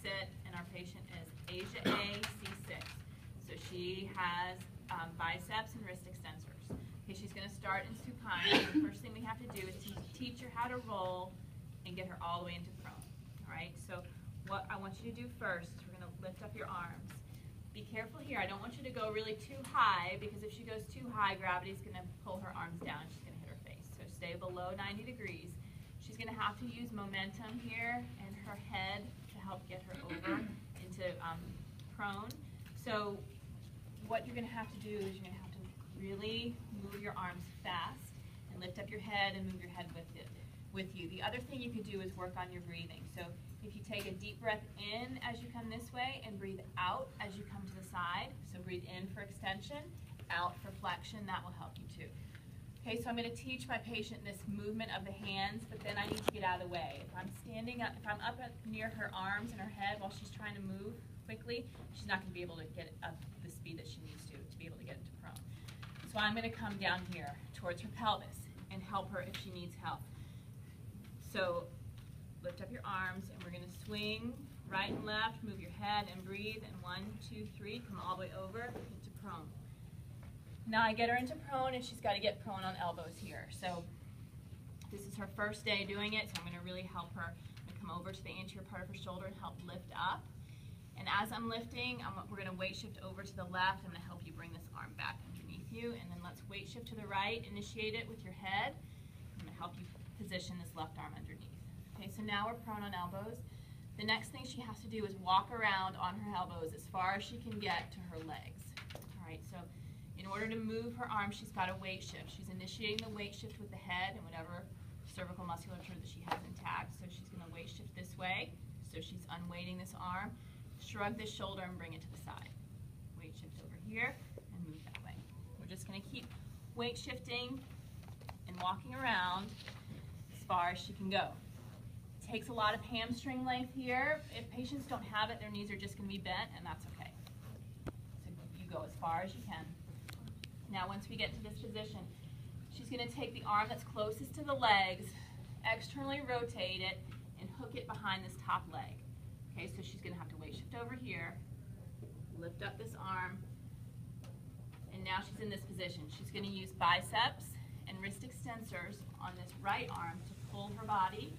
sit, and our patient is Asia A, C6. So she has biceps and wrist extensors. Okay, she's going to start in supine. The first thing we have to do is teach her how to roll and get her all the way into prone. All right, so what I want you to do first is we're going to lift up your arms. Be careful here. I don't want you to go really too high, because if she goes too high, gravity is going to pull her arms down. She's going to hit her face. So stay below 90 degrees. She's going to have to use momentum here and her head to help get her over into prone. So what you're going to have to do is you're going to have to really move your arms fast and lift up your head and move your head with you. The other thing you could do is work on your breathing. So if you take a deep breath in as you come this way and breathe out as you come to the side, so breathe in for extension, out for flexion, that will help you too. Okay, so I'm going to teach my patient this movement of the hands, but then I need to get out of the way. If I'm standing up, if I'm up near her arms and her head while she's trying to move quickly, she's not going to be able to get up the speed that she needs to be able to get into prone. So I'm going to come down here towards her pelvis and help her if she needs help. So lift up your arms, and we're going to swing right and left, move your head and breathe, and 1, 2, 3, come all the way over into prone. Now I get her into prone, and she's got to get prone on elbows here. So this is her first day doing it, so I'm going to really help her. I'm going to come over to the anterior part of her shoulder and help lift up. And as I'm lifting, we're going to weight shift over to the left. I'm going to help you bring this arm back underneath you, and then let's weight shift to the right. Initiate it with your head. I'm going to help you position this left arm underneath. Okay, so now we're prone on elbows. The next thing she has to do is walk around on her elbows as far as she can get to her legs. All right, so in order to move her arm, she's got a weight shift. She's initiating the weight shift with the head and whatever cervical musculature that she has intact. So she's going to weight shift this way. So she's unweighting this arm. Shrug this shoulder and bring it to the side. Weight shift over here and move that way. We're just going to keep weight shifting and walking around as far as she can go. It takes a lot of hamstring length here. If patients don't have it, their knees are just going to be bent, and that's okay. So you go as far as you can. Now once we get to this position, she's going to take the arm that's closest to the legs, externally rotate it, and hook it behind this top leg. Okay, so she's going to have to weight shift over here, lift up this arm, and now she's in this position. She's going to use biceps and wrist extensors on this right arm to pull her body.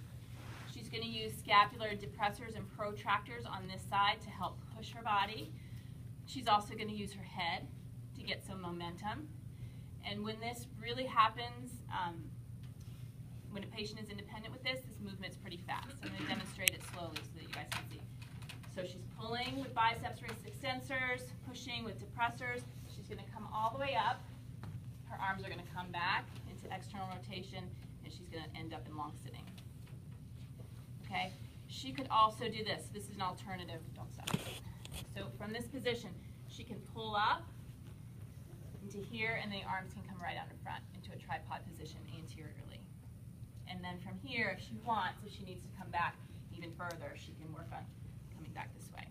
She's going to use scapular depressors and protractors on this side to help push her body. She's also going to use her head to get some momentum. And when this really happens, when a patient is independent with this movement's pretty fast. I'm going to demonstrate it slowly so that you guys can see. So she's pulling with biceps, wrist extensors, pushing with depressors. She's going to come all the way up. Her arms are going to come back into external rotation, and she's going to end up in long sitting. Okay? She could also do this. This is an alternative. Don't stop. So from this position, she can pull up into here, and the arms can come right out in front into a tripod position anteriorly. And then from here, if she wants, if she needs to come back even further, she can work on coming back this way.